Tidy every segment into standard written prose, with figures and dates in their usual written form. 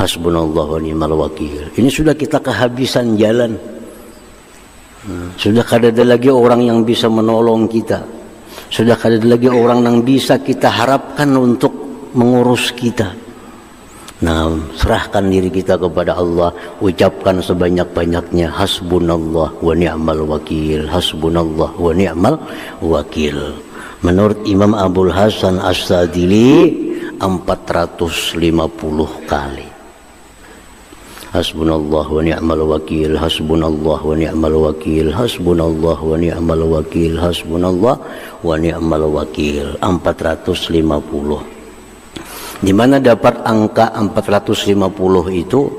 Hasbunallah wa ni'mal wakil. Ini sudah kita kehabisan jalan. Sudah kada ada lagi orang yang bisa menolong kita. Sudah kada ada lagi orang yang bisa kita harapkan untuk mengurus kita. Nah, serahkan diri kita kepada Allah, ucapkan sebanyak-banyaknya hasbunallah wa ni'mal wakil, hasbunallah wa ni'mal wakil. Menurut Imam Abul Hasan As-Sadili 450 kali. Hasbunallah wa ni'mal wakil, hasbunallah wa ni'mal wakil, hasbunallah wa ni'mal wakil, hasbunallah wa ni'mal wakil, 450. Di mana dapat angka 450 itu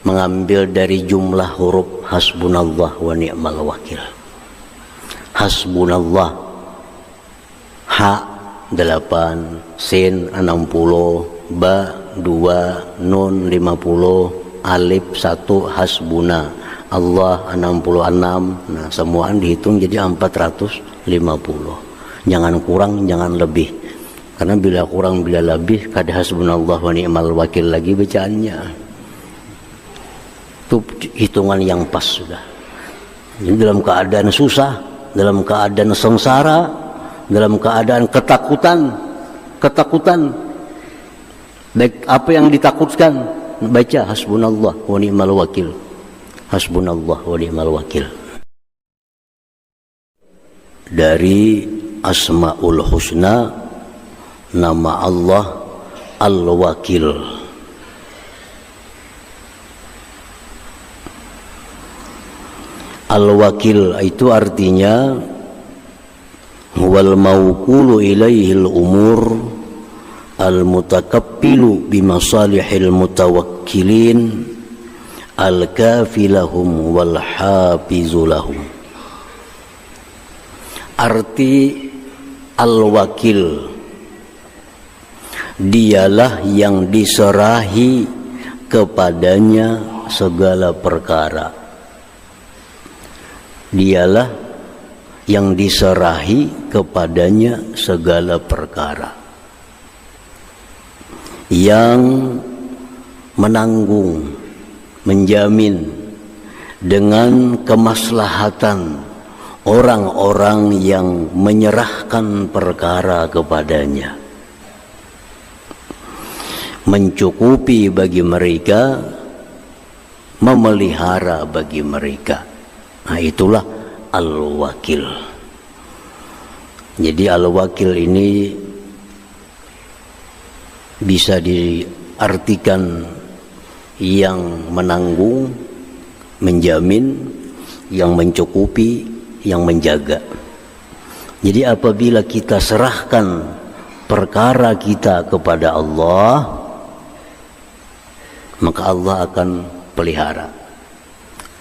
mengambil dari jumlah huruf hasbunallah wa ni'mal wakil. Hasbunallah, ha 8, sin 60, ba 2, nun 50, alif 1, hasbuna, Allah 66. Nah, semuaan dihitung jadi 450. Jangan kurang, jangan lebih. Karena bila kurang, bila lebih, kada hasbunallah wa ni'mal wakil lagi bacaannya. Itu hitungan yang pas sudah. Jadi dalam keadaan susah, dalam keadaan sengsara, dalam keadaan ketakutan, baik apa yang ditakutkan, baca hasbunallah wa ni'mal wakil, hasbunallah wa ni'mal wakil. Dari Asmaul Husna, nama Allah Al-Wakil. Al-Wakil itu artinya wal mawkulu ilaihil umur al-mutakappilu bimasalihil mutawakkilin al-kafilahum wal hafizulahum. Arti Al-Wakil, dialah yang diserahi kepadanya segala perkara. Dialah yang diserahi kepadanya segala perkara, yang menanggung, menjamin dengan kemaslahatan orang-orang yang menyerahkan perkara kepadanya, mencukupi bagi mereka, memelihara bagi mereka. Nah, itulah Al-Wakil. Jadi Al-Wakil ini bisa diartikan yang menanggung, menjamin, yang mencukupi, yang menjaga. Jadi apabila kita serahkan perkara kita kepada Allah, maka Allah akan pelihara,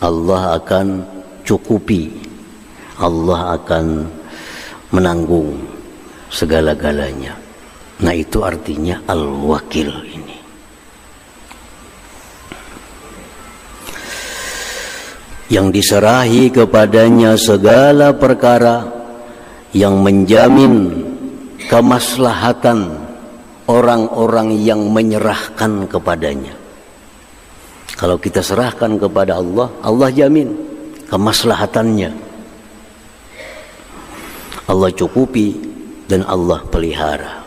Allah akan cukupi, Allah akan menanggung segala-galanya. Nah, itu artinya Al-Wakil ini. Yang diserahi kepadanya segala perkara, yang menjamin kemaslahatan orang-orang yang menyerahkan kepadanya. Kalau kita serahkan kepada Allah, Allah jamin kemaslahatannya, Allah cukupi, dan Allah pelihara.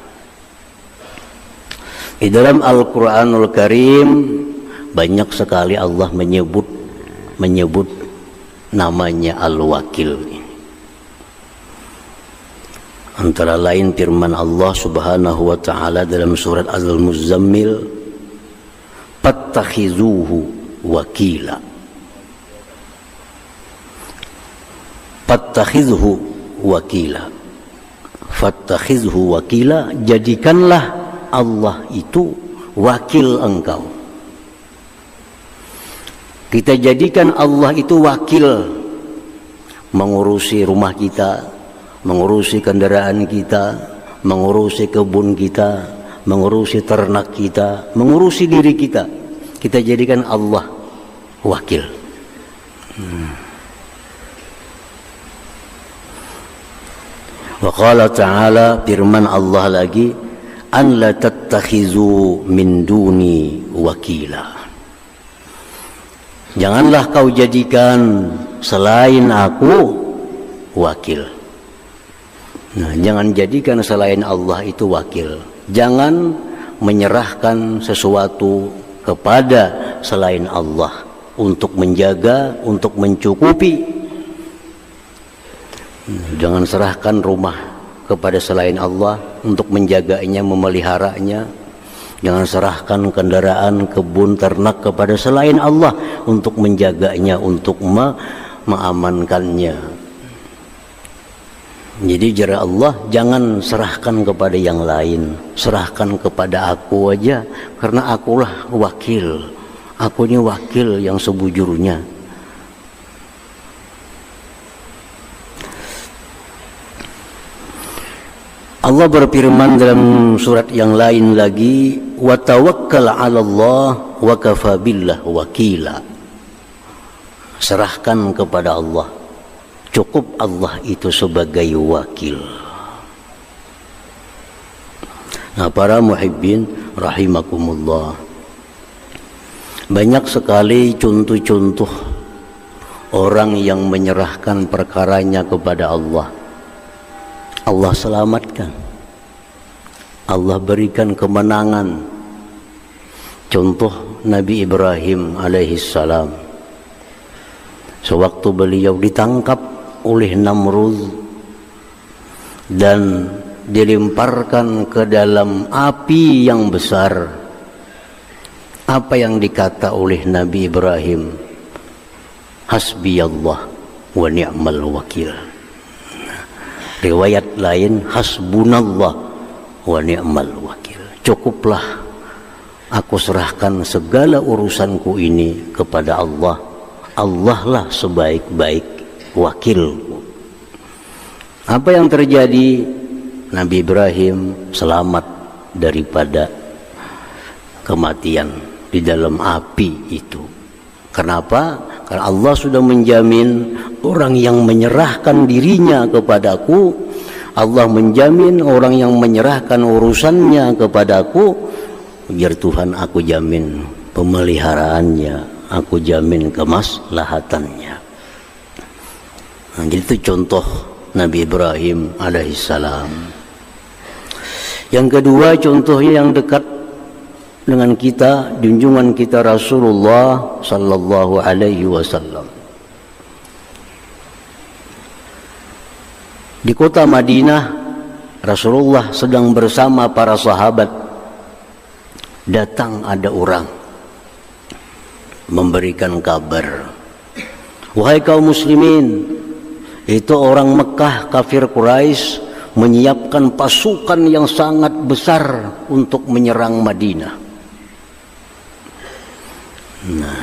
Di dalam Al-Quranul Karim banyak sekali Allah menyebut namanya Al-Wakil. Antara lain firman Allah Subhanahu wa ta'ala dalam surat Al-Muzammil, fattakhizuhu wakila. Fattakhizhu wakila. Fattakhizhu wakila, jadikanlah Allah itu wakil engkau. Kita jadikan Allah itu wakil, mengurusi rumah kita, mengurusi kendaraan kita, mengurusi kebun kita, mengurusi ternak kita, mengurusi diri kita. Kita jadikan Allah wakil. Wa qala ta'ala, firman Allah lagi, an la tattakhizu min duni wakila. Janganlah kau jadikan selain aku wakil. Nah, jangan jadikan selain Allah itu wakil. Jangan menyerahkan sesuatu kepada selain Allah untuk menjaga, untuk mencukupi. Jangan serahkan rumah kepada selain Allah untuk menjaganya, memeliharanya. Jangan serahkan kendaraan, kebun, ternak kepada selain Allah untuk menjaganya, untuk mengamankannya. Jadi jara Allah, jangan serahkan kepada yang lain, serahkan kepada aku aja, karena akulah wakil. Aku ini wakil yang sebujurnya. Allah berfirman dalam surat yang lain lagi, wa tawakkal 'ala Allah wa kafa billah wakila. Serahkan kepada Allah, cukup Allah itu sebagai wakil. Nah, para muhibbin rahimakumullah, banyak sekali contoh-contoh orang yang menyerahkan perkaranya kepada Allah. Allah selamatkan, Allah berikan kemenangan. Contoh Nabi Ibrahim alaihissalam, sewaktu beliau ditangkap oleh Namrud dan dilemparkan ke dalam api yang besar, apa yang dikata oleh Nabi Ibrahim? Hasbiyallah wa ni'mal wakil. Riwayat lain, hasbunallah wa ni'mal wakil. Cukuplah aku serahkan segala urusanku ini kepada Allah. Allah lah sebaik-baik wakilku. Apa yang terjadi? Nabi Ibrahim selamat daripada kematian di dalam api itu. Kenapa? Karena Allah sudah menjamin orang yang menyerahkan dirinya kepadaku, Allah menjamin orang yang menyerahkan urusannya kepadaku, biar Tuhan aku jamin pemeliharaannya, aku jamin kemaslahatannya. Nah, itu contoh Nabi Ibrahim alaihissalam. Yang kedua, contohnya yang dekat dengan kita, junjungan kita Rasulullah sallallahu alaihi wasallam. Di kota Madinah, Rasulullah sedang bersama para sahabat. Datang ada orang memberikan kabar, wahai kaum muslimin, itu orang Mekah kafir Quraisy menyiapkan pasukan yang sangat besar untuk menyerang Madinah. Nah,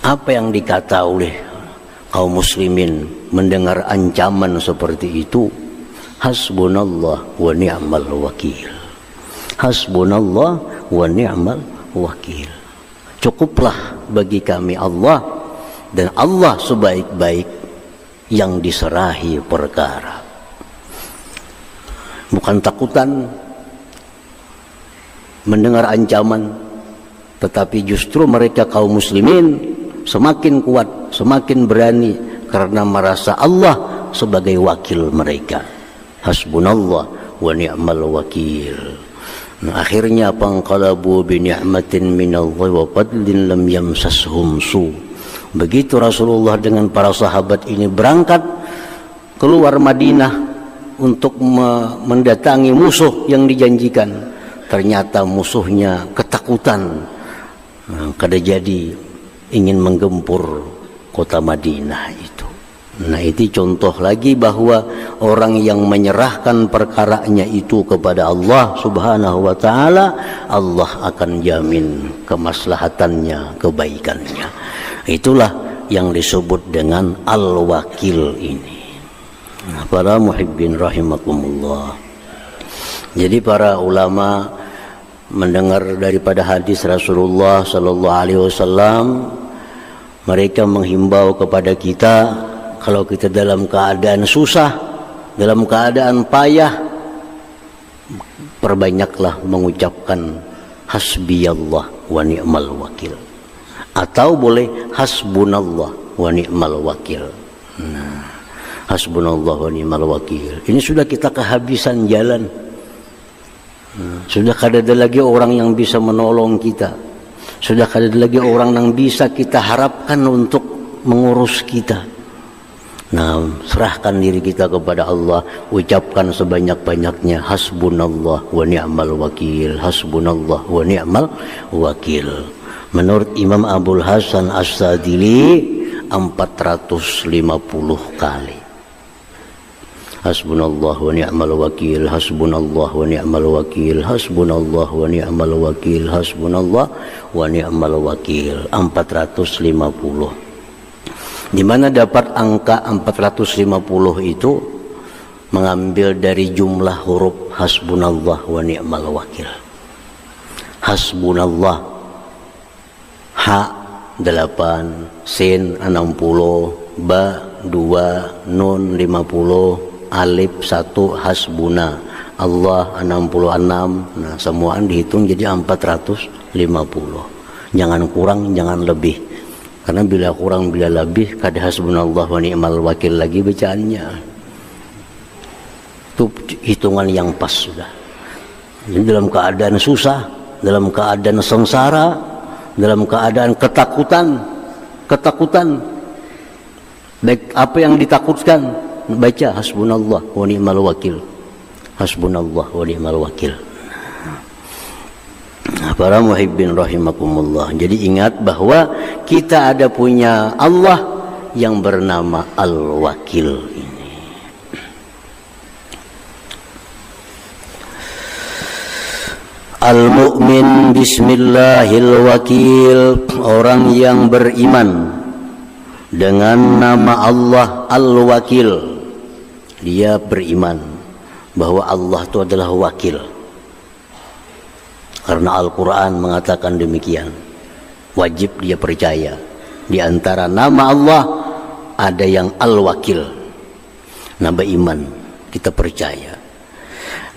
apa yang dikata oleh kaum muslimin mendengar ancaman seperti itu? Hasbunallah wa ni'mal wakil. Hasbunallah wa ni'mal wakil. Cukuplah bagi kami Allah, dan Allah sebaik-baik yang diserahi perkara. Bukan takutan mendengar ancaman, tetapi justru mereka kaum muslimin semakin kuat, semakin berani karena merasa Allah sebagai wakil mereka. Hasbunallah wa ni'mal wakil. Nah, akhirnya panqalabu bi ni'matin minallahi wa fadlin lam yamsashum su. Begitu Rasulullah dengan para sahabat ini berangkat keluar Madinah untuk mendatangi musuh yang dijanjikan, ternyata musuhnya ketakutan. Nah, kada jadi ingin menggempur kota Madinah itu. Nah, itu contoh lagi bahwa orang yang menyerahkan perkaranya itu kepada Allah Subhanahu wa taala, Allah akan jamin kemaslahatannya, kebaikannya. Itulah yang disebut dengan al-wakil ini. Nah, para muhibbin rahimakumullah. Jadi para ulama mendengar daripada hadis Rasulullah sallallahu alaihi wasallam, mereka menghimbau kepada kita, kalau kita dalam keadaan susah, dalam keadaan payah, perbanyaklah mengucapkan hasbiyallah wa ni'mal wakil, atau boleh hasbunallah wa ni'mal wakil. Nah, hasbunallah wa ni'mal wakil ini sudah kita kehabisan jalan. Sudah kada ada lagi orang yang bisa menolong kita, sudah kada ada lagi orang yang bisa kita harapkan untuk mengurus kita. Nah, serahkan diri kita kepada Allah, ucapkan sebanyak-banyaknya hasbunallah wa ni'mal wakil, hasbunallah wa ni'mal wakil. Menurut Imam Abul Hasan As-Sadili 450 kali. Hasbunallah wa ni'mal wakil, hasbunallah wa ni'mal wakil, hasbunallah wa ni'mal wakil, hasbunallah wa ni'mal wakil 450. Di mana dapat angka 450 itu mengambil dari jumlah huruf hasbunallah wa ni'mal wakil. Hasbunallah ha 8, sin 60, ba 2, nun 50, alif 1, hasbuna, Allah 66. Nah, semuaan dihitung jadi 450. Jangan kurang, jangan lebih. Karena bila kurang, bila lebih, kada hasbunallah wa ni'mal wakil lagi bacaannya. Itu hitungan yang pas sudah. Jadi dalam keadaan susah, dalam keadaan sengsara, dalam keadaan ketakutan, baik apa yang ditakutkan, baca hasbunallah wa ni'mal wakil, hasbunallah wa ni'mal wakil. Para muhibbin rahimakumullah, jadi ingat bahwa kita ada punya Allah yang bernama Al-Wakil ini. Al-mu'min bismillahil wakil, orang yang beriman dengan nama Allah Al-Wakil. Dia beriman bahwa Allah itu adalah wakil. Karena Al-Quran mengatakan demikian. Wajib dia percaya. Di antara nama Allah ada yang Al-Wakil. Nama iman, kita percaya.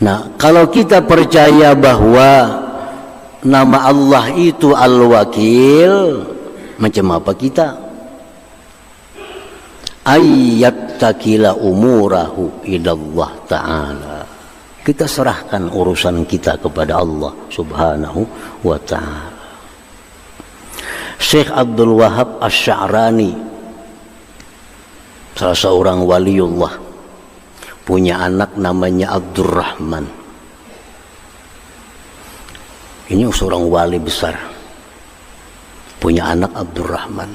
Nah, kalau kita percaya bahwa nama Allah itu Al-Wakil, macam apa kita? Ayat takila umurahu ilallah ta'ala. Kita serahkan urusan kita kepada Allah subhanahu wa ta'ala. Syekh Abdul Wahab Asy-Sya'rani, salah seorang waliullah, punya anak namanya Abdurrahman. Ini seorang wali besar, punya anak Abdurrahman.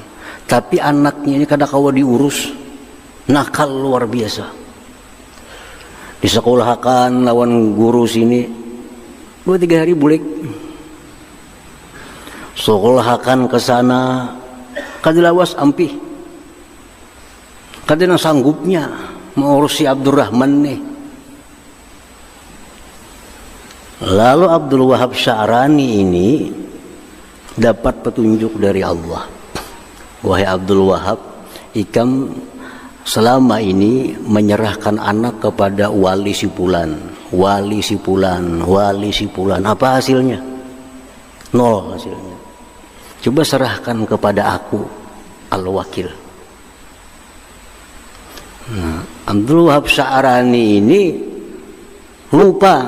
Tapi anaknya ini kadang-kadang diurus, nakal luar biasa. Disekolahkan lawan guru sini 2-3 hari bulik. Sekolahkan ke sana kadilawas ampih. Kadang sanggupnya mengurus si Abdurrahman nih. Lalu Abdul Wahab Sya'rani ini dapat petunjuk dari Allah. Wahai Abdul Wahab, ikam selama ini menyerahkan anak kepada wali si fulan, wali si fulan, wali si fulan. Apa hasilnya? Nol hasilnya. Coba serahkan kepada aku, Al-Wakil. Nah, Abdul Wahab Sya'rani ini lupa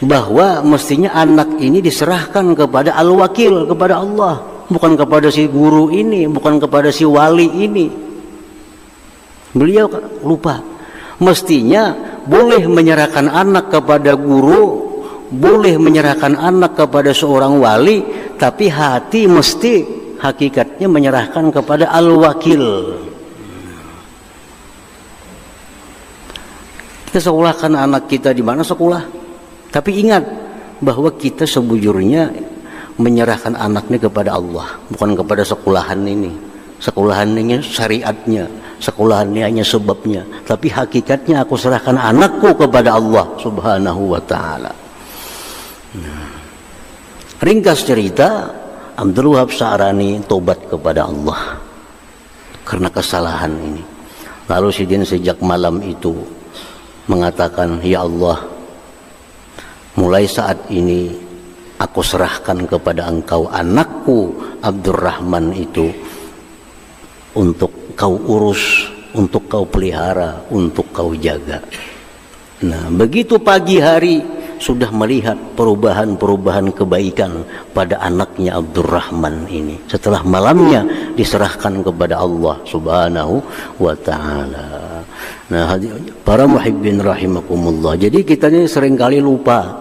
bahwa mestinya anak ini diserahkan kepada Al-Wakil, kepada Allah, bukan kepada si guru ini, bukan kepada si wali ini. Beliau lupa. Mestinya boleh menyerahkan anak kepada guru, boleh menyerahkan anak kepada seorang wali, tapi hati mesti hakikatnya menyerahkan kepada Al-Wakil. Kita sekolahkan anak kita di mana sekolah, tapi ingat bahwa kita sebujurnya menyerahkan anaknya kepada Allah, bukan kepada sekolahan ini. Sekolahan ini syariatnya, sekolahan ini hanya sebabnya, tapi hakikatnya aku serahkan anakku kepada Allah subhanahu wa ta'ala. Ringkas cerita, Abdul Wahab Sya'rani tobat kepada Allah karena kesalahan ini. Lalu sejak malam itu mengatakan, ya Allah, mulai saat ini aku serahkan kepada engkau anakku Abdurrahman itu untuk kau urus, untuk kau pelihara, untuk kau jaga. Nah, begitu pagi hari sudah melihat perubahan-perubahan kebaikan pada anaknya Abdurrahman ini. Setelah malamnya diserahkan kepada Allah Subhanahu wa ta'ala. Nah, para muhibbin rahimakumullah. Jadi kita ini seringkali lupa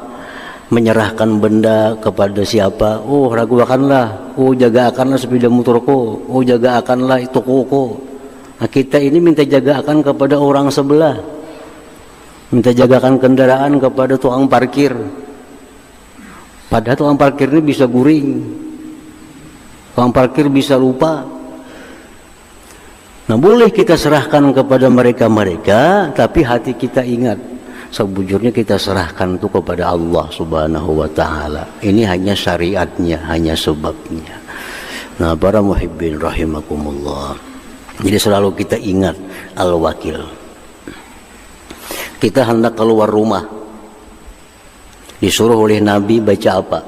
menyerahkan benda kepada siapa. Oh, raguakanlah. Oh, jagakanlah sepeda motorku. Oh, jagakanlah tokoku. Nah, kita ini minta jagakan kepada orang sebelah. Minta jagakan kendaraan kepada tukang parkir. Padahal tukang parkir ini bisa guring. Tukang parkir bisa lupa. Nah, boleh kita serahkan kepada mereka-mereka, tapi hati kita ingat, sebujurnya kita serahkan itu kepada Allah Subhanahu wa ta'ala. Ini hanya syariatnya, hanya sebabnya. Nah, para muhibbin rahimakumullah. Jadi selalu kita ingat al-wakil. Kita hendak keluar rumah, disuruh oleh Nabi baca apa?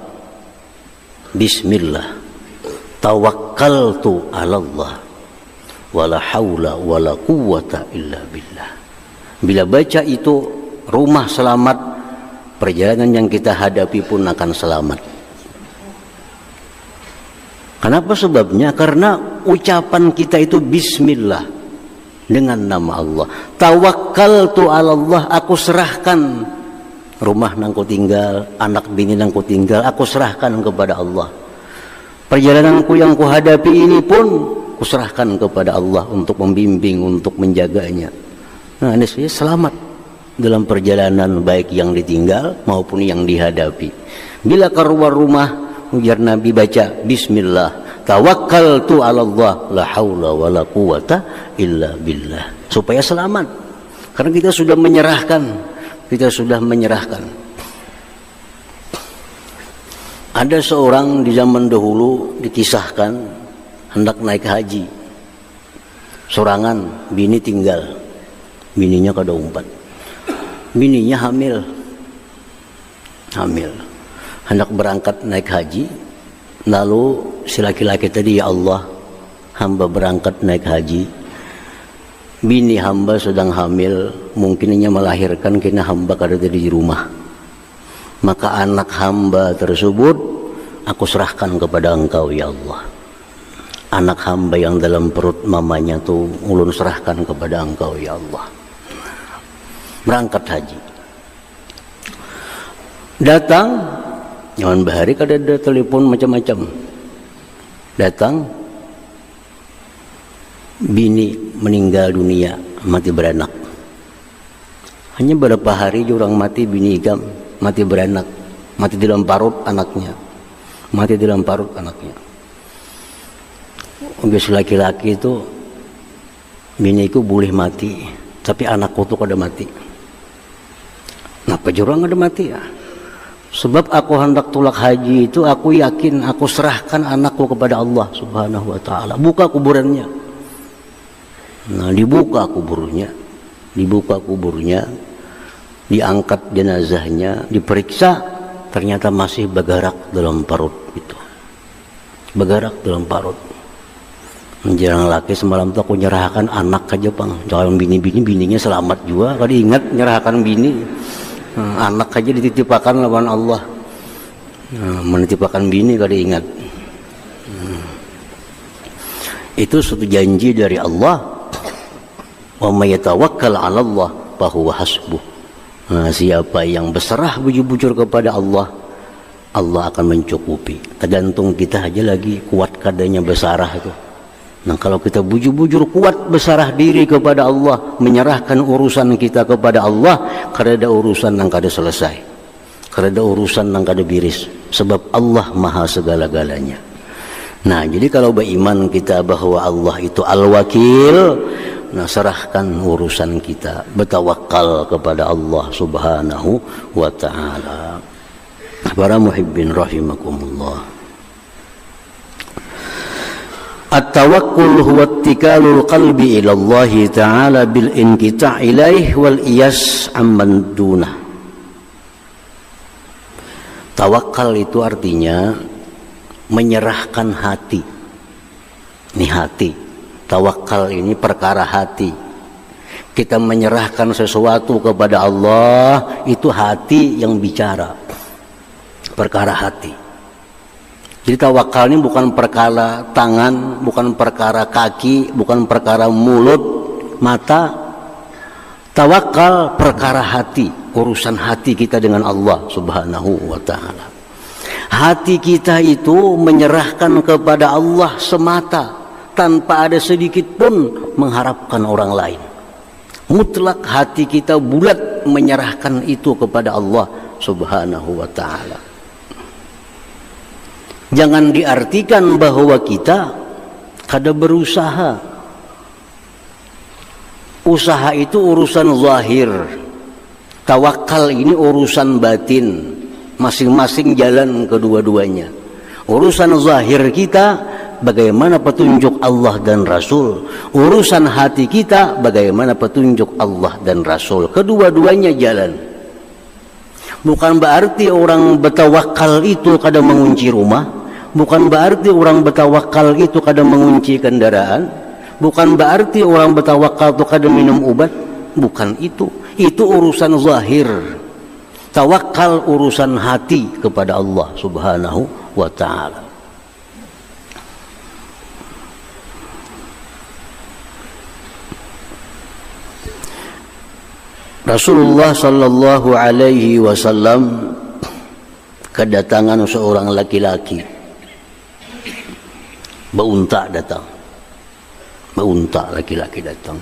Bismillah, tawakkaltu 'ala Allah, wala haula wala quwwata illa billah. Bila baca itu, rumah selamat, perjalanan yang kita hadapi pun akan selamat. Kenapa sebabnya? Karena ucapan kita itu Bismillah, dengan nama Allah. Tawakkaltu 'ala Allah, aku serahkan rumah nang ku tinggal, anak bini nang ku tinggal, aku serahkan kepada Allah. Perjalananku yang ku hadapi ini pun ku serahkan kepada Allah untuk membimbing, untuk menjaganya. Nah, ini saya selamat dalam perjalanan baik yang ditinggal maupun yang dihadapi. Bila keluar rumah, ujar Nabi baca Bismillah, tawakkaltu 'ala Allah, la haula wala quwata illa billah. Supaya selamat. Karena kita sudah menyerahkan. Ada seorang di zaman dahulu dikisahkan hendak naik haji. Sorangan, bini tinggal. Bininya kada umpat. Bininya hamil. Hendak berangkat naik haji. Lalu si laki-laki tadi, ya Allah, hamba berangkat naik haji, bini hamba sedang hamil, mungkinnya melahirkan, kena hamba kada di rumah. Maka anak hamba tersebut aku serahkan kepada engkau ya Allah. Anak hamba yang dalam perut mamanya tuh ulun serahkan kepada engkau ya Allah. Berangkat haji. Datang nyaman bahari kada ada telepon macam-macam. Datang, bini meninggal dunia, mati beranak. Hanya beberapa hari orang mati, bini igam, mati beranak, mati di dalam parut anaknya. Ugas laki-laki itu, biniku boleh mati, tapi anakku tuh kada mati. Kenapa jurang ada mati ya? Sebab aku hendak tulak haji itu, aku yakin aku serahkan anakku kepada Allah Subhanahu wa ta'ala. Buka kuburannya. Nah, dibuka kuburnya, diangkat jenazahnya, diperiksa, ternyata masih bergerak dalam parut itu. Menjelang laki semalam tuh aku nyerahkan anak aja bang. Jangan bininya selamat juga. Kalau diingat nyerahkan bini. Anak aja dititipakan lawan Allah. Menitipakan bini kalau diingat. Itu suatu janji dari Allah. Wa may yatawakkal 'ala Allah fa huwa hasbuh. Nah, siapa yang berserah bujur-bujur kepada Allah, Allah akan mencukupi. Tergantung kita aja lagi kuat kadanya bersarah itu. Nah, kalau kita bujur-bujur kuat bersarah diri kepada Allah, menyerahkan urusan kita kepada Allah, kada ada urusan yang kada selesai, kada ada urusan yang kada biris, sebab Allah maha segala-galanya. Nah, jadi kalau beriman kita bahwa Allah itu al-wakil, nah serahkan urusan kita, bertawakal kepada Allah Subhanahu wa ta'ala. Para muhibbin rahimakumullah. At-tawakkul huwa ittikalul qalbi ila Allah ta'ala bil inqita' ilaih wal iyas amman dunah. Tawakal itu artinya menyerahkan hati. Ini hati. Tawakal ini perkara hati. Kita menyerahkan sesuatu kepada Allah, itu hati yang bicara. Perkara hati. Jadi tawakal ini bukan perkara tangan, bukan perkara kaki, bukan perkara mulut, mata. Tawakal perkara hati, urusan hati kita dengan Allah Subhanahu wa ta'ala. Hati kita itu menyerahkan kepada Allah semata, tanpa ada sedikit pun mengharapkan orang lain. Mutlak hati kita bulat menyerahkan itu kepada Allah Subhanahu wa ta'ala. Jangan diartikan bahwa kita kada berusaha. Usaha itu urusan zahir. Tawakal ini urusan batin. Masing-masing jalan kedua-duanya. Urusan zahir kita, bagaimana petunjuk Allah dan Rasul. Urusan hati kita, bagaimana petunjuk Allah dan Rasul. Kedua-duanya jalan. Bukan berarti orang bertawakal itu kadang mengunci rumah. Bukan berarti orang bertawakal itu kadang mengunci kendaraan. Bukan berarti orang bertawakal itu kadang minum obat. Bukan itu. Itu urusan zahir. Tawakal urusan hati kepada Allah Subhanahu wa ta'ala. Rasulullah sallallahu alaihi wasallam kedatangan seorang laki-laki. Beunta datang. Beunta laki-laki datang.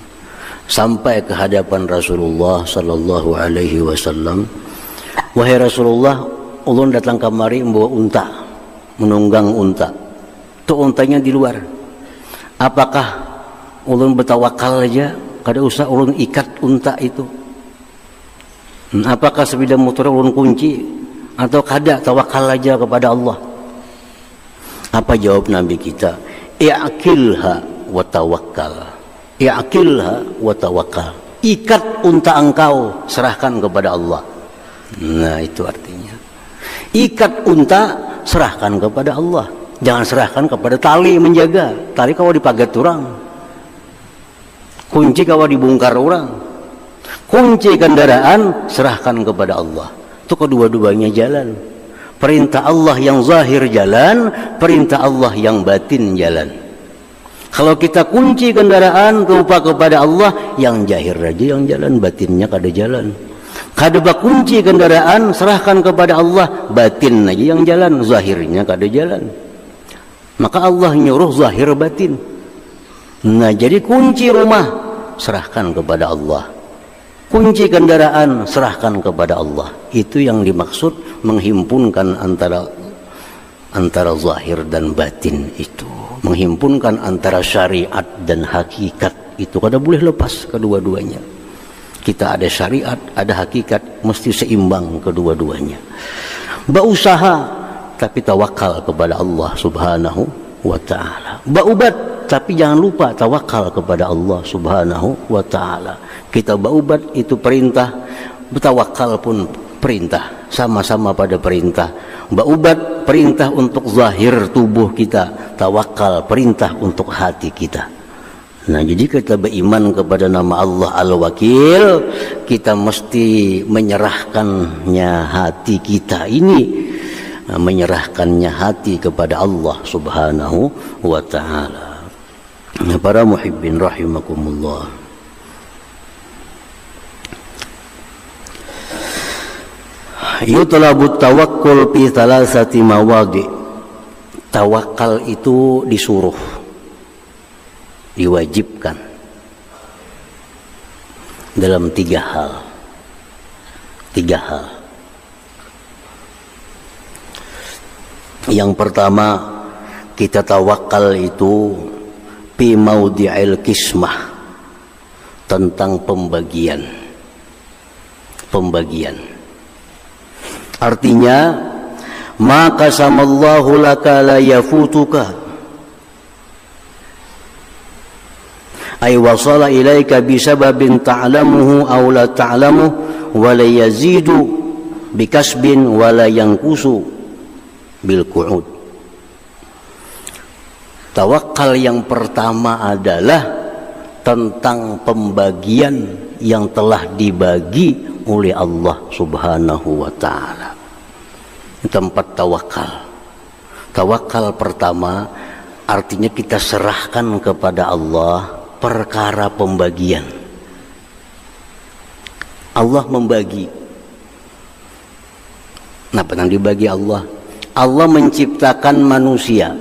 Sampai ke hadapan Rasulullah sallallahu alaihi wasallam. Wahai Rasulullah, ulun datang kemari membawa unta, menunggang unta. Tu untanya di luar. Apakah ulun bertawakal aja, kada usah ulun ikat unta itu? Apakah sepeda motor ulun kunci atau kada tawakal aja kepada Allah? Apa jawab Nabi kita? I'qilha wa tawakkal. I'qilha wa tawakkal. Ikat unta engkau, serahkan kepada Allah. Nah, itu artinya. Ikat unta, serahkan kepada Allah. Jangan serahkan kepada tali menjaga. Tali kau dipagat orang. Kunci kau dibongkar orang. Kunci kendaraan, serahkan kepada Allah. Itu kedua-duanya jalan. Perintah Allah yang zahir jalan, perintah Allah yang batin jalan. Kalau kita kunci kendaraan lupa kepada Allah, yang zahir aja yang jalan, batinnya kada jalan. Kada kunci kendaraan, serahkan kepada Allah, batin aja yang jalan, zahirnya kada jalan. Maka Allah nyuruh zahir batin. Nah, jadi kunci rumah, serahkan kepada Allah. Kunci kendaraan, serahkan kepada Allah. Itu yang dimaksud menghimpunkan antara zahir dan batin itu. Menghimpunkan antara syariat dan hakikat itu kada boleh lepas kedua-duanya. Kita ada syariat, ada hakikat, mesti seimbang kedua-duanya. Berusaha tapi tawakal kepada Allah Subhanahu wa ta'ala. Berubat tapi jangan lupa tawakal kepada Allah Subhanahu wa ta'ala. Kita berubat itu perintah, bertawakal pun perintah, sama-sama pada perintah. Berubat perintah untuk zahir tubuh kita, tawakal perintah untuk hati kita. Nah, jadi kita beriman kepada nama Allah Al-Wakil, kita mesti menyerahkannya hati kita ini, menyerahkannya hati kepada Allah Subhanahu wa ta'ala. Para muhibbin rahimakumullah. Yutlabut tawakkul fi thalathati mawadi. Tawakal itu disuruh, diwajibkan dalam tiga hal. Yang pertama, kita tawakal itu fi maudi'il kismah, tentang pembagian. Artinya, maka samallahu laka la yafutuka, ay wasala ilaika bisababin ta'lamuhu aw la ta'lamuhu wa la yazidu bikasbin wala yanqusu bil qu'ud. Tawakal yang pertama adalah tentang pembagian yang telah dibagi oleh Allah Subhanahu wa taala. Tempat tawakal. Tawakal pertama artinya kita serahkan kepada Allah perkara pembagian. Allah membagi. Apa yang dibagi Allah? Allah menciptakan manusia,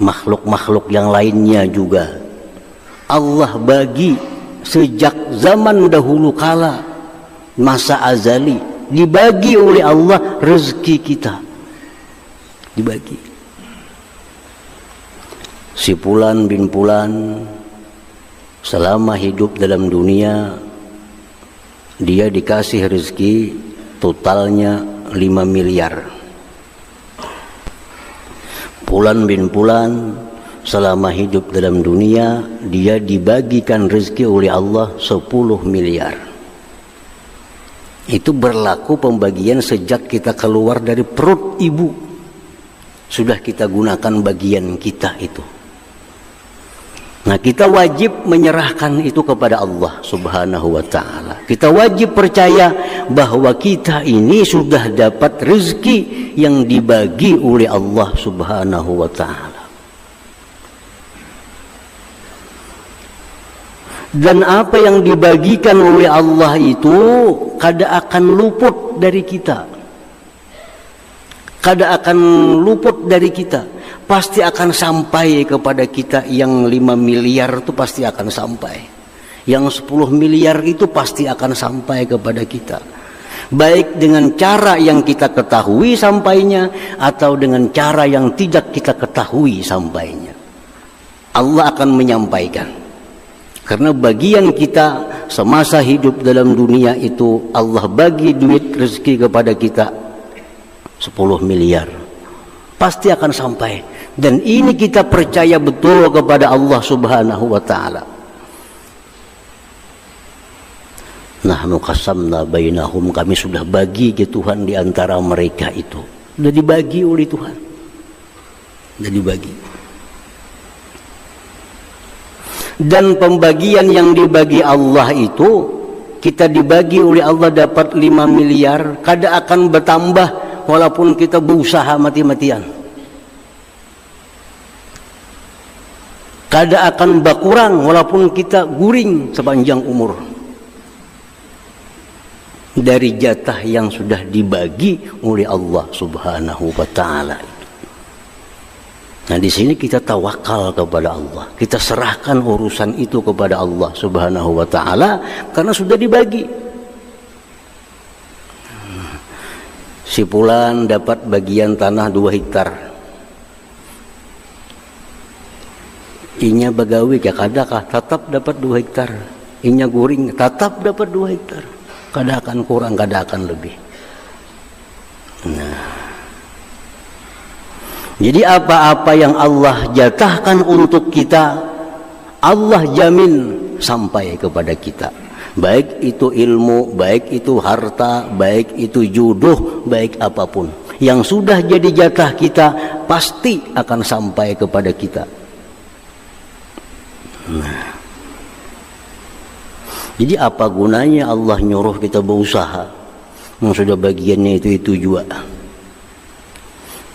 makhluk-makhluk yang lainnya juga. Allah bagi sejak zaman dahulu kala, masa azali, dibagi oleh Allah rezeki kita. Dibagi. Si Fulan bin Fulan selama hidup dalam dunia dia dikasih rezeki totalnya 5 miliar. Fulan bin Fulan selama hidup dalam dunia dia dibagikan rezeki oleh Allah 10 miliar. Itu berlaku pembagian sejak kita keluar dari perut ibu. Sudah kita gunakan bagian kita itu. Nah, kita wajib menyerahkan itu kepada Allah Subhanahu wa taala. Kita wajib percaya bahwa kita ini sudah dapat rezeki yang dibagi oleh Allah Subhanahu wa taala. Dan apa yang dibagikan oleh Allah itu kada akan luput dari kita. Kada akan luput dari kita. Pasti akan sampai kepada kita. Yang 5 miliar itu pasti akan sampai. Yang 10 miliar itu pasti akan sampai kepada kita. Baik dengan cara yang kita ketahui sampainya, atau dengan cara yang tidak kita ketahui sampainya, Allah akan menyampaikan. Karena bagian kita semasa hidup dalam dunia itu Allah bagi duit rezeki kepada kita 10 miliar. Pasti akan sampai. Dan ini kita percaya betul kepada Allah Subhanahu wa taala. Nahnu qasamna bainahum, kami sudah bagi ke Tuhan di antara mereka itu. Sudah dibagi oleh Tuhan. Sudah dibagi. Dan pembagian yang dibagi Allah itu, kita dibagi oleh Allah dapat 5 miliar, kada akan bertambah walaupun kita berusaha mati-matian. Kada akan berkurang walaupun kita guring sepanjang umur. Dari jatah yang sudah dibagi oleh Allah Subhanahu wa taala. Nah, di sini kita tawakal kepada Allah. Kita serahkan urusan itu kepada Allah Subhanahu wa taala karena sudah dibagi. Si Fulan dapat bagian tanah 2 hektar. Inya bagawi ya kadakah tetap dapat 2 hektar. Inya guring tetap dapat 2 hektar. Kada akan kurang, kada akan lebih. Nah, jadi apa-apa yang Allah jatahkan untuk kita, Allah jamin sampai kepada kita. Baik itu ilmu, baik itu harta, baik itu jodoh, baik apapun. Yang sudah jadi jatah kita, pasti akan sampai kepada kita. Nah, jadi apa gunanya Allah nyuruh kita berusaha? Yang sudah bagiannya itu juga.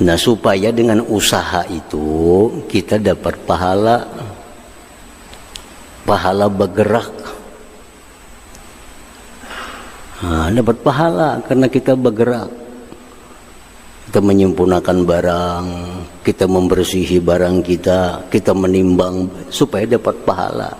Nah, supaya dengan usaha itu kita dapat pahala bergerak. Nah, dapat pahala karena kita bergerak. Kita menyempurnakan barang, kita membersihi barang kita menimbang supaya dapat pahala.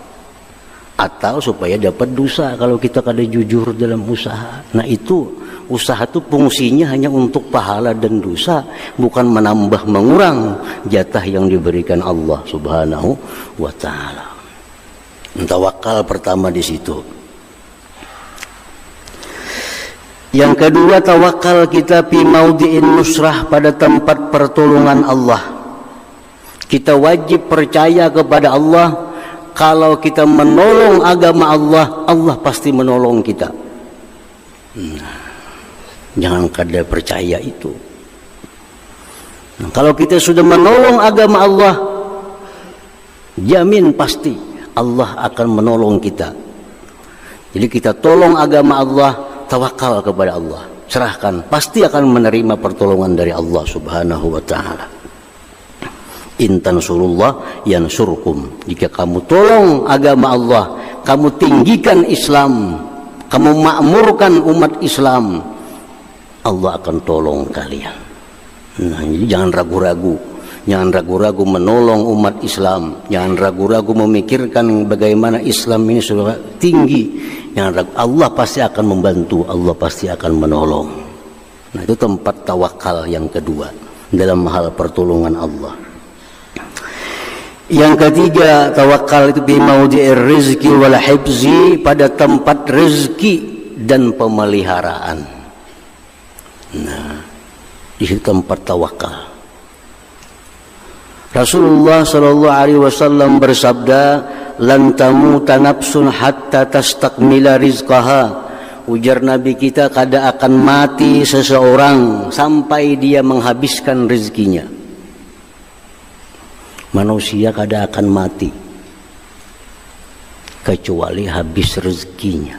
Atau supaya dapat dosa kalau kita kada jujur dalam usaha. Nah, itu usaha itu fungsinya hanya untuk pahala dan dosa, bukan menambah mengurang jatah yang diberikan Allah Subhanahu wa taala. Tawakal pertama di situ. Yang kedua, tawakal kita fi maudhi'in nusrah, pada tempat pertolongan Allah. Kita wajib percaya kepada Allah. Kalau kita menolong agama Allah, Allah pasti menolong kita. Jangan kada percaya itu. Nah, kalau kita sudah menolong agama Allah, jamin pasti Allah akan menolong kita. Jadi kita tolong agama Allah, tawakal kepada Allah, serahkan, pasti akan menerima pertolongan dari Allah Subhanahu wa taala. In tansurullah yansurkum. Jika kamu tolong agama Allah, kamu tinggikan Islam, kamu makmurkan umat Islam, Allah akan tolong kalian. Nah, jadi jangan ragu-ragu. Jangan ragu-ragu menolong umat Islam. Jangan ragu-ragu memikirkan bagaimana Islam ini sudah tinggi. Jangan ragu. Allah pasti akan membantu. Allah pasti akan menolong. Nah, itu tempat tawakal yang kedua dalam hal pertolongan Allah. Yang ketiga, tawakal itu bi maudhi'ir rizqi wal hifzi, pada tempat rezeki dan pemeliharaan. Nah, di situ tempat tawakal. Rasulullah sallallahu alaihi wasallam bersabda, "Lan tamuta nafsun hatta tastakmila rizqaha." Ujar Nabi kita, kada akan mati seseorang sampai dia menghabiskan rezekinya. Manusia kada akan mati kecuali habis rezekinya.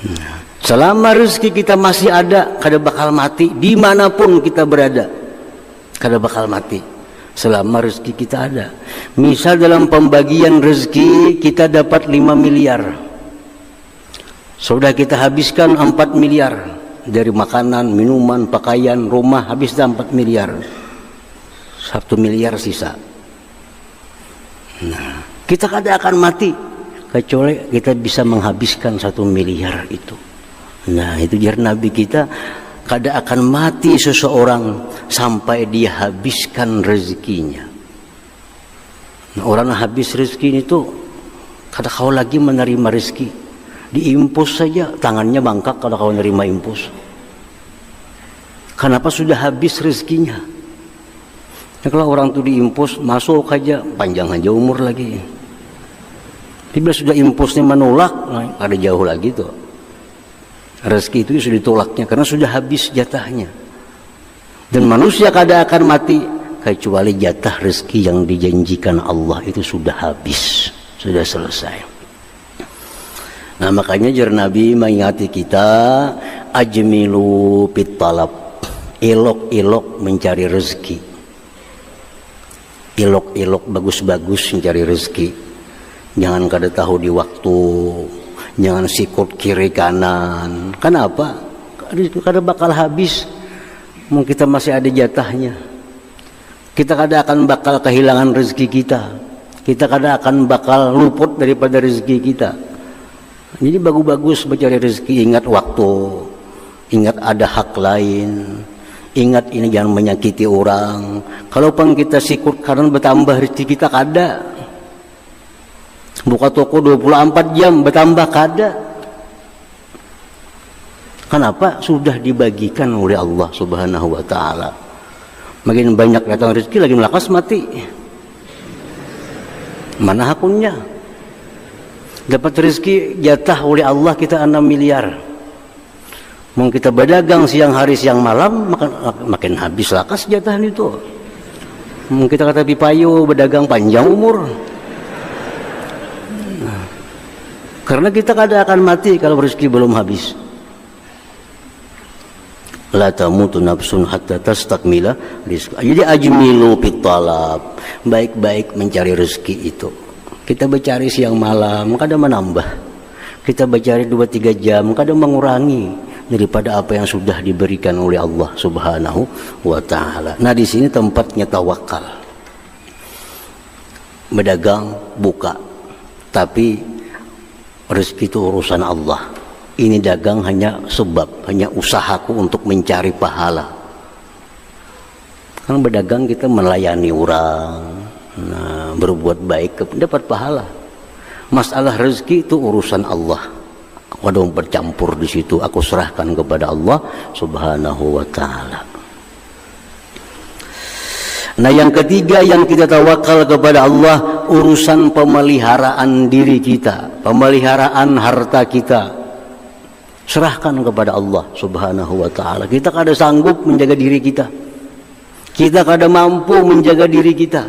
Nah, selama rezeki kita masih ada, kada bakal mati. Dimanapun kita berada, kada bakal mati selama rezeki kita ada. Misal dalam pembagian rezeki kita dapat 5 miliar, sudah kita habiskan 4 miliar dari makanan, minuman, pakaian, rumah, habis dah 4 miliar. 1 miliar sisa. Nah, kita kada akan mati kecuali kita bisa menghabiskan 1 miliar itu. Nah, itu jar Nabi kita, kada akan mati seseorang sampai dia habiskan rezekinya. Nah, orang habis rezeki itu kada kau lagi menerima rezeki. Diimpus saja tangannya bangkak kada kau menerima impus. Kenapa? Sudah habis rezekinya. Nah, kalau orang itu diimpus, masuk aja, panjang aja umur lagi. Bila sudah impusnya menolak, nah, ada jauh lagi tuh. Rezeki itu sudah ditolaknya karena sudah habis jatahnya. Dan manusia kada akan mati kecuali jatah rezeki yang dijanjikan Allah itu sudah habis, sudah selesai. Nah, makanya jar Nabi mengingati kita, ajmilu fit talab, elok-elok mencari rezeki. Elok-elok bagus-bagus mencari rezeki. Jangan kada tahu di waktu, jangan sikut kiri kanan. Kenapa? Kada bakal habis. Mungkin kita masih ada jatahnya. Kita kada akan bakal kehilangan rezeki kita. Kita kada akan bakal luput daripada rezeki kita. Jadi bagus-bagus mencari rezeki. Ingat waktu, ingat ada hak lain. Ingat ini jangan menyakiti orang. Kalau pun kita sikut kanan bertambah rezeki kita kada. Buka toko 24 jam bertambah kada. Kenapa? Sudah dibagikan oleh Allah Subhanahu wa taala. Makin banyak datang rezeki lagi melakas mati. Mana hakunnya? Dapat rezeki jatah oleh Allah kita 6 miliar. Mau kita berdagang siang hari siang malam, makin habis lakas jatah itu. Mau kita kata pipayo berdagang panjang umur. Nah, karena kita kada akan mati kalau rezeki belum habis. La tamutu nafsun hatta tastakmila rizqa. Jadi ajmilu fit talab, baik-baik mencari rezeki itu. Kita bercari siang malam, kadang menambah. Kita bercari 2-3 jam, kadang mengurangi daripada apa yang sudah diberikan oleh Allah Subhanahu wa taala. Nah, di sini tempatnya tawakal. Berdagang buka, tapi rezeki itu urusan Allah. Ini dagang hanya sebab, hanya usahaku untuk mencari pahala. Kan berdagang kita melayani orang, nah, berbuat baik dapat pahala. Masalah rezeki itu urusan Allah. Waduh, bercampur di situ, aku serahkan kepada Allah Subhanahu wa taala. Nah, yang ketiga yang kita tawakal kepada Allah, urusan pemeliharaan diri kita, pemeliharaan harta kita. Serahkan kepada Allah Subhanahu wa ta'ala. Kita kada sanggup menjaga diri kita. Kita kada mampu menjaga diri kita.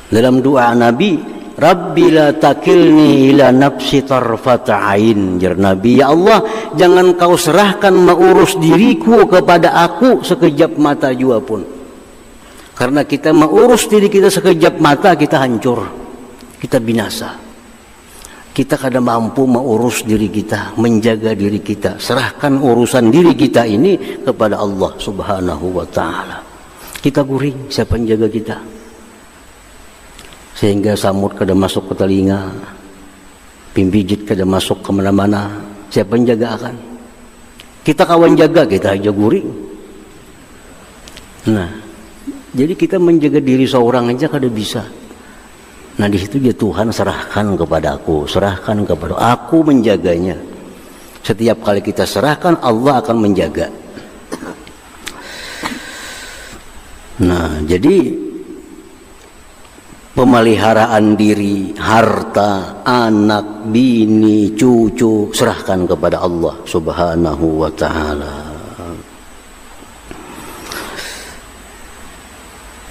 Dalam doa Nabi, Rabbi la takilni ila nafsi tarfata ain. Jar Nabi, ya Allah, jangan kau serahkan mengurus diriku kepada aku sekejap mata jua pun. Karena kita mengurus diri kita sekejap mata, kita hancur, kita binasa. Kita kada mampu mengurus diri kita, menjaga diri kita. Serahkan urusan diri kita ini kepada Allah Subhanahu wa ta'ala. Kita guring, siapa yang jaga kita? Sehingga samut kada masuk ke telinga, pimpijit kada masuk ke mana-mana, siapa yang jaga akan? Kita kawan jaga, kita aja guring. Nah, jadi kita menjaga diri seorang aja kada bisa. Nah, di situ dia Tuhan serahkan kepada aku, serahkan kepada aku menjaganya. Setiap kali kita serahkan, Allah akan menjaga. Nah, jadi pemeliharaan diri, harta, anak, bini, cucu, serahkan kepada Allah Subhanahu wa ta'ala.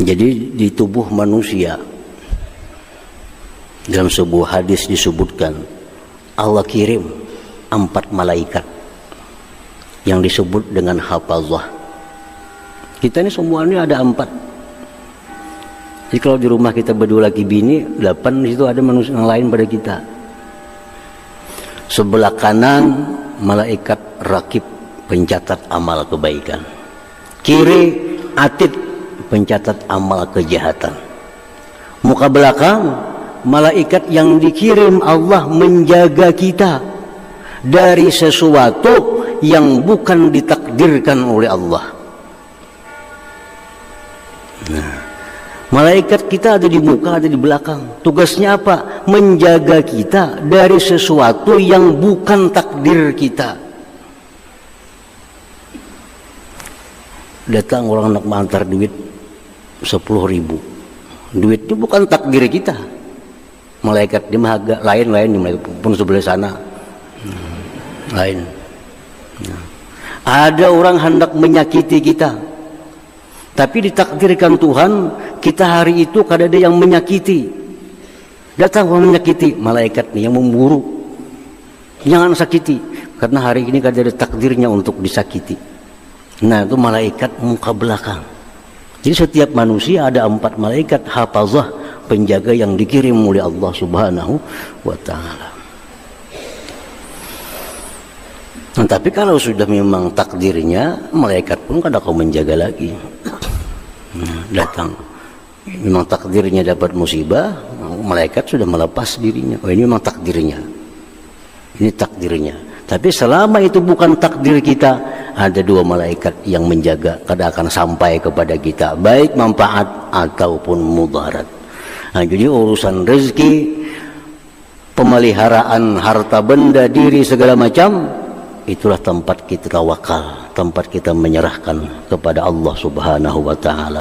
Jadi di tubuh manusia, dalam sebuah hadis disebutkan Allah kirim 4 malaikat yang disebut dengan hafazah. Kita ini semua ini ada 4. Jadi kalau di rumah kita berdua laki bini, 8 di situ ada manusia yang lain pada kita. Sebelah kanan malaikat rakib pencatat amal kebaikan. Kiri atid pencatat amal kejahatan. Muka belakang malaikat yang dikirim Allah menjaga kita dari sesuatu yang bukan ditakdirkan oleh Allah. Nah, malaikat kita ada di muka, ada di belakang. Tugasnya apa? Menjaga kita dari sesuatu yang bukan takdir kita. Datang orang nak mengantar duit 10.000. Duit itu bukan takdir kita. Malaikat dia mah agak lain pun sebelah sana lain. Ada orang hendak menyakiti kita, tapi ditakdirkan Tuhan kita hari itu kada ada yang menyakiti. Datang orang menyakiti, malaikat nih yang memburu, jangan sakiti, karena hari ini kada ada takdirnya untuk disakiti. Nah, itu malaikat muka belakang. Jadi setiap manusia ada 4 malaikat hafazah, penjaga yang dikirim oleh Allah Subhanahu wa ta'ala. Nah, tapi kalau sudah memang takdirnya, malaikat pun kada kau menjaga lagi. Nah, datang memang takdirnya dapat musibah, malaikat sudah melepas dirinya. Oh, ini memang takdirnya, ini takdirnya. Tapi selama itu bukan takdir kita, ada 2 malaikat yang menjaga, kada akan sampai kepada kita, baik manfaat ataupun mudarat. Nah, jadi urusan rezeki, pemeliharaan harta benda, diri segala macam, itulah tempat kita tawakal, tempat kita menyerahkan kepada Allah Subhanahu wa ta'ala.